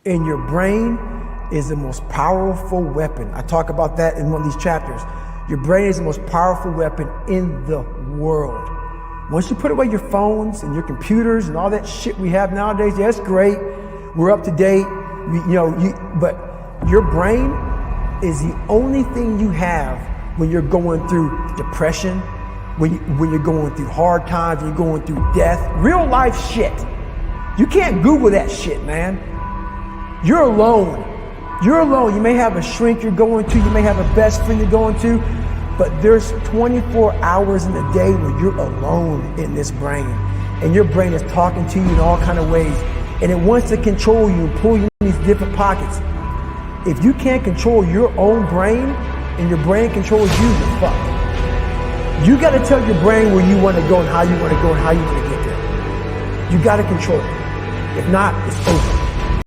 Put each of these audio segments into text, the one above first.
And your brain is the most powerful weapon. I talk about that in one of these chapters. Your brain is the most powerful weapon in the world. Once you put away your phones and your computers and all that shit we have nowadays, yeah, it's great. We're up to date, but your brain is the only thing you have when you're going through depression, when you're going through hard times, when you're going through death, real life shit. You can't Google that shit, man. You're alone. You're alone. You may have a shrink you're going to, you may have a best friend you're going to, but there's 24 hours in a day where you're alone in this brain. And your brain is talking to you in all kinds of ways. And it wants to control you and pull you in these different pockets. If you can't control your own brain and your brain controls you, you're fucked. You gotta tell your brain where you wanna go and how you wanna go and how you wanna get there. You gotta control it. If not, it's over.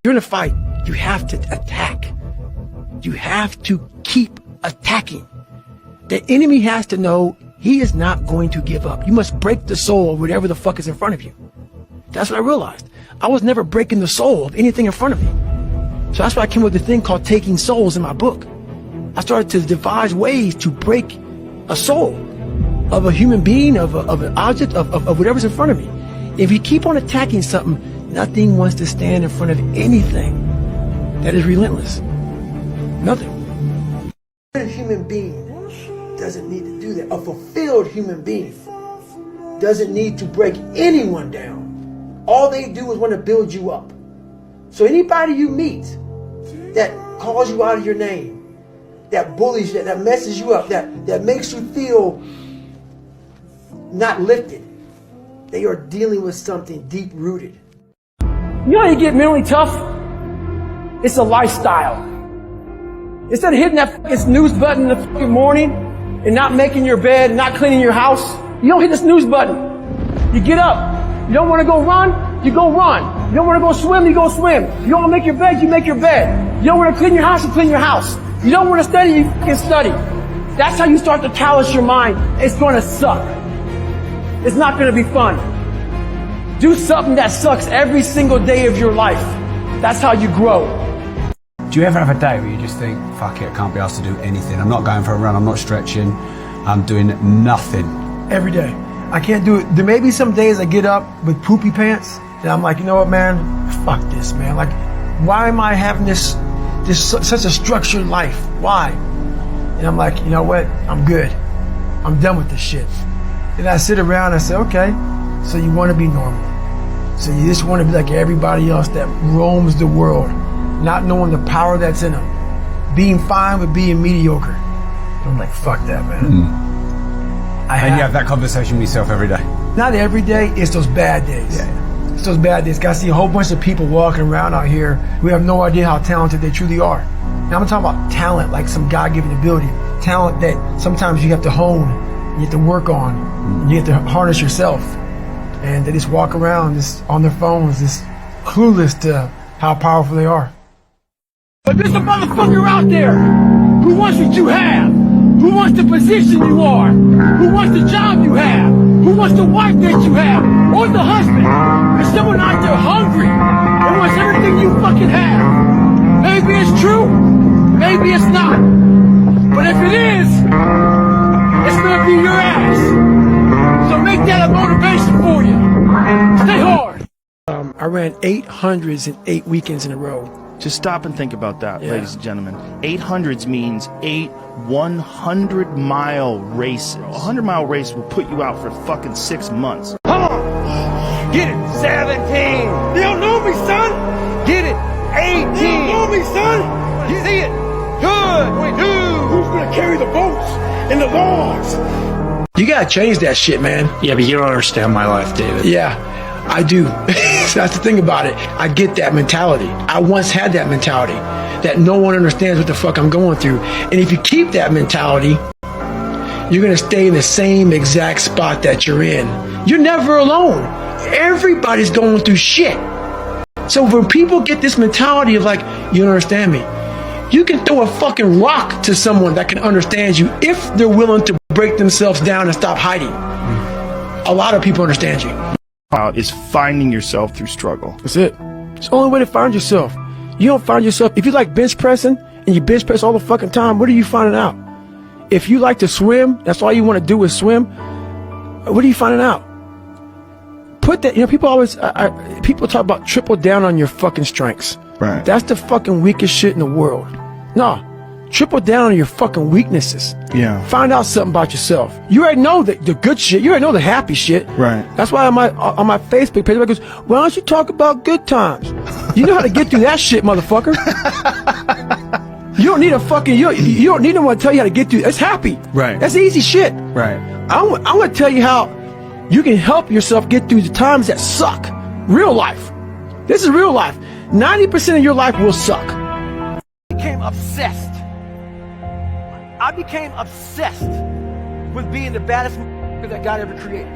You're in a fight. You have to attack. You have to keep attacking. The enemy has to know he is not going to give up. You must break the soul of whatever the fuck is in front of you. That's what I realized. I was never breaking the soul of anything in front of me. So that's why I came up with the thing called Taking Souls in my book. I started to devise ways to break a soul of a human being, of an object, of whatever's in front of me. If you keep on attacking something, nothing wants to stand in front of anything that is relentless. Nothing. A human being doesn't need to do that. A fulfilled human being doesn't need to break anyone down. All they do is want to build you up. So anybody you meet that calls you out of your name, that bullies you, that messes you up, that makes you feel not lifted, they are dealing with something deep rooted. You know how you get mentally tough? It's a lifestyle. Instead of hitting that fucking snooze button in the fucking morning and not making your bed, not cleaning your house, you don't hit the snooze button. You get up. You don't want to go run, you go run. You don't want to go swim, you go swim. You don't want to make your bed, you make your bed. You don't want to clean your house, you clean your house. You don't want to study, you fucking study. That's how you start to callous your mind. It's going to suck. It's not going to be fun. Do something that sucks every single day of your life. That's how you grow. Do you ever have a day where you just think, fuck it, I can't be asked to do anything. I'm not going for a run, I'm not stretching, I'm doing nothing. Every day. I can't do it. There may be some days I get up with poopy pants and I'm like, you know what, man? Fuck this, man. Like, why am I having this such a structured life? Why? And I'm like, you know what? I'm good. I'm done with this shit. And I sit around and I say, okay, so you want to be normal. So you just want to be like everybody else that roams the world, not knowing the power that's in them, being fine with being mediocre. I'm like, fuck that, man. And you have that conversation with yourself every day? Not every day, it's those bad days. Yeah. It's those bad days. I see a whole bunch of people walking around out here who have no idea how talented they truly are. Now I'm talking about talent, like some God-given ability. Talent that sometimes you have to hone, you have to work on, and you have to harness yourself. And they just walk around just on their phones, just clueless to how powerful they are. But there's a motherfucker out there who wants what you have, who wants the position you are, who wants the job you have, who wants the wife that you have, or the husband. There's someone out there hungry and wants everything you fucking have. Maybe it's true, maybe it's not. But if it is, it's gonna be your ass. So make that a motivation for you. Stay hard. I ran 808 weekends in a row. Just stop and think about that, ladies and gentlemen. 800s means 8 100-mile races. A 100-mile race will put you out for fucking 6 months. Come on! Get it! 17! You don't know me, son! Get it! 18! You don't know me, son! You see it? Good! 22! Who's gonna carry the boats and the logs? You gotta change that shit, man. Yeah, but you don't understand my life, David. Yeah, I do. So that's the thing about it. I get that mentality. I once had that mentality that no one understands what the fuck I'm going through. And if you keep that mentality, you're gonna stay in the same exact spot that you're in. You're never alone. Everybody's going through shit. So when people get this mentality of like, you don't understand me, you can throw a fucking rock to someone that can understand you if they're willing to break themselves down and stop hiding. A lot of people understand you. Is finding yourself through struggle. That's it. It's the only way to find yourself. You don't find yourself, if you like bench pressing and you bench press all the fucking time, what are you finding out? If you like to swim, that's all you want to do is swim, what are you finding out? Put that, people always, people talk about triple down on your fucking strengths. Right. That's the fucking weakest shit in the world. No, triple down on your fucking weaknesses. Yeah. Find out something about yourself. You already know the good shit. You already know the happy shit. Right. That's why on my Facebook page, everybody goes, why don't you talk about good times? You know how to get through that shit, motherfucker. You don't need a fucking, you don't need anyone to tell you how to get through. It's happy. Right. That's easy shit. Right. I'm going to tell you how you can help yourself get through the times that suck. Real life. This is real life. 90% of your life will suck. I became obsessed. I became obsessed with being the baddest that God ever created.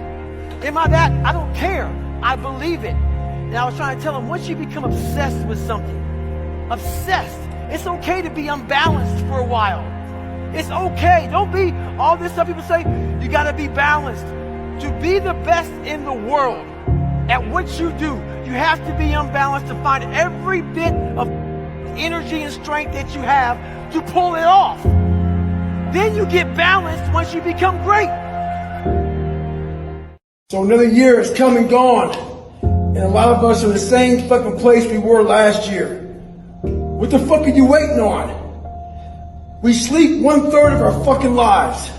Am I that? I don't care. I believe it. And I was trying to tell him, once you become obsessed with something, obsessed, it's okay to be unbalanced for a while. It's okay. Don't be all this stuff people say, you got to be balanced. To be the best in the world at what you do, you have to be unbalanced to find every bit of energy and strength that you have to pull it off. Then you get balanced once you become great. So another year has come and gone, and a lot of us are in the same fucking place we were last year. What the fuck are you waiting on? We sleep 1/3 of our fucking lives,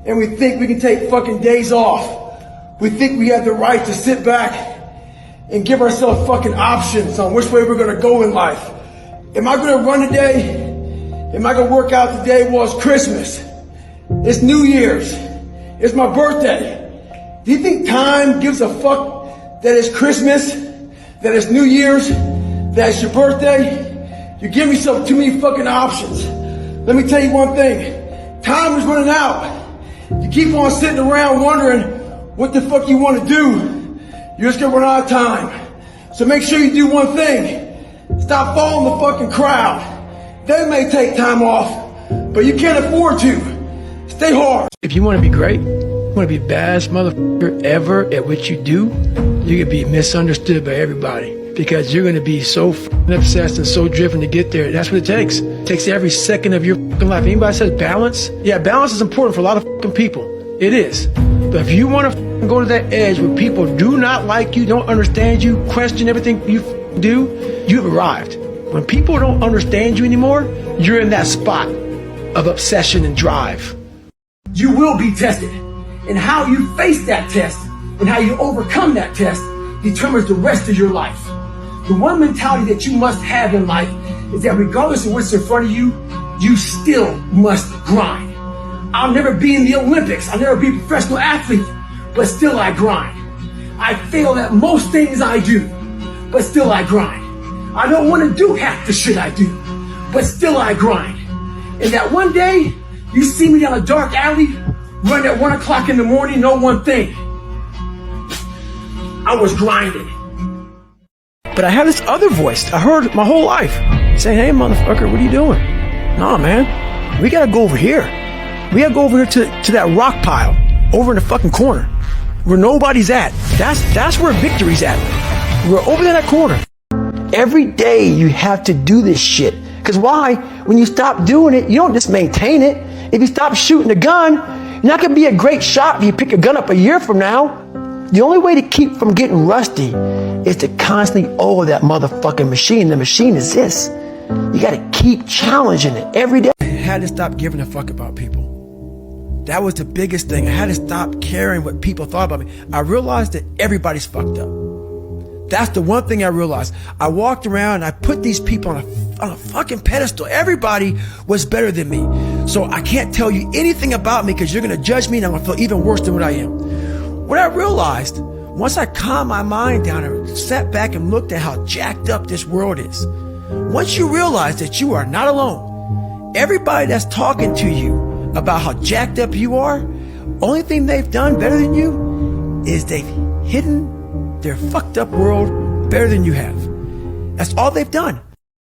and we think we can take fucking days off. We think we have the right to sit back and give ourselves fucking options on which way we're gonna go in life. Am I gonna run today? Am I gonna work out today? Well, it's Christmas. It's New Year's. It's my birthday. Do you think time gives a fuck that it's Christmas, that it's New Year's, that it's your birthday? You give yourself too many fucking options. Let me tell you one thing. Time is running out. You keep on sitting around wondering what the fuck you want to do, you're just gonna run out of time. So make sure you do one thing. Stop following the fucking crowd. They may take time off, but you can't afford to. Stay hard. If you want to be great, you want to be the baddest motherfucker ever at what you do, you're gonna be misunderstood by everybody. Because you're going to be so obsessed and so driven to get there. That's what it takes. It takes every second of your life. Anybody says balance? Yeah, balance is important for a lot of people. It is. But if you want to go to that edge where people do not like you, don't understand you, question everything you do, you've arrived. When people don't understand you anymore, you're in that spot of obsession and drive. You will be tested. And how you face that test and how you overcome that test determines the rest of your life. The one mentality that you must have in life is that regardless of what's in front of you, you still must grind. I'll never be in the Olympics. I'll never be a professional athlete, but still I grind. I fail at most things I do, but still I grind. I don't want to do half the shit I do, but still I grind. And that one day, you see me down a dark alley, run at 1 o'clock in the morning, know one thing. I was grinding. But I had this other voice I heard my whole life saying, hey, motherfucker, what are you doing? Nah, man, we got to go over here. We got to go over here to that rock pile over in the fucking corner where nobody's at. That's where victory's at. We're over there in that corner. Every day you have to do this shit. Because why? When you stop doing it, you don't just maintain it. If you stop shooting a gun, you're not going to be a great shot if you pick a gun up a year from now. The only way to keep from getting rusty is to constantly oil that motherfucking machine. The machine is this. You got to keep challenging it every day. I had to stop giving a fuck about people. That was the biggest thing. I had to stop caring what people thought about me. I realized that everybody's fucked up. That's the one thing I realized. I walked around and I put these people on a fucking pedestal. Everybody was better than me. So I can't tell you anything about me because you're going to judge me and I'm going to feel even worse than what I am. What I realized, once I calmed my mind down and sat back and looked at how jacked up this world is, once you realize that you are not alone, everybody that's talking to you about how jacked up you are, only thing they've done better than you is they've hidden their fucked up world better than you have. That's all they've done.